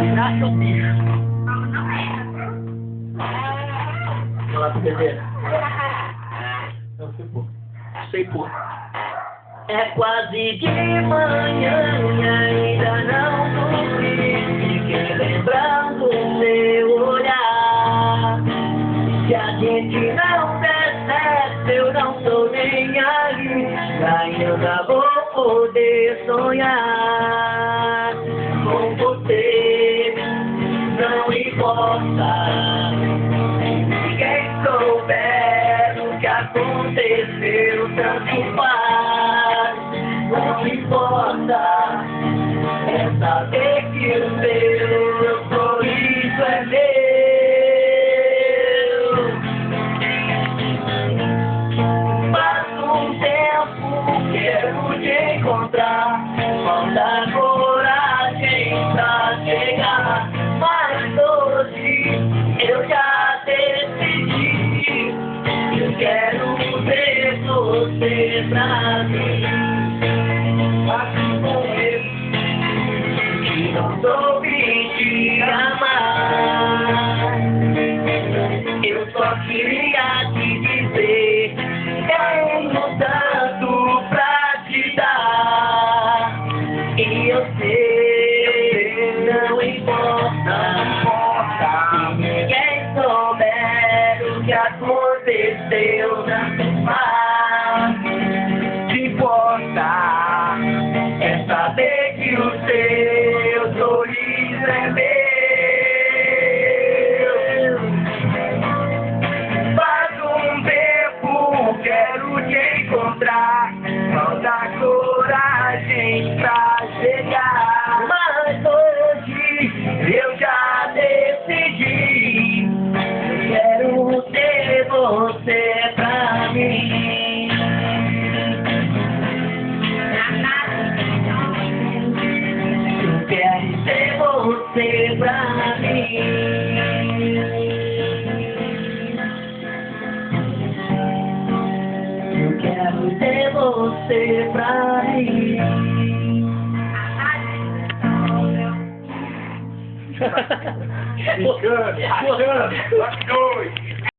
virar seu bicho. Vai lá pro bebê. Não sei pô. Sei pô. É quase de manhã e ainda não dormi. Fiquei lembrando meu olhar. Se a gente não der certo, eu não tô nem aí. Ainda vou poder sonhar com você. Não importa se ninguém souber o que aconteceu, tanto faz. Não importa, é saber que o meu sorriso é meu. Faz um tempo quero te encontrar, falta coragem pra chegar, mas hoje eu já decidi. Eu quero ver você pra mim. Assim como eu, que não soube te amar. Eu só queria te dizer, tenho tanto pra te dar. E eu sei, não importa se ninguém souber o que aconteceu, tanto faz. O que importa é saber que o seu sorriso é meu. Faz um tempo quero te encontrar, falta coragem pra chegar, mas hoje eu já decidi. Eu quero ter você pra mim. Eu quero ter você pra mim. Eu quero ter você pra mim. Bacana, bacana, bacana.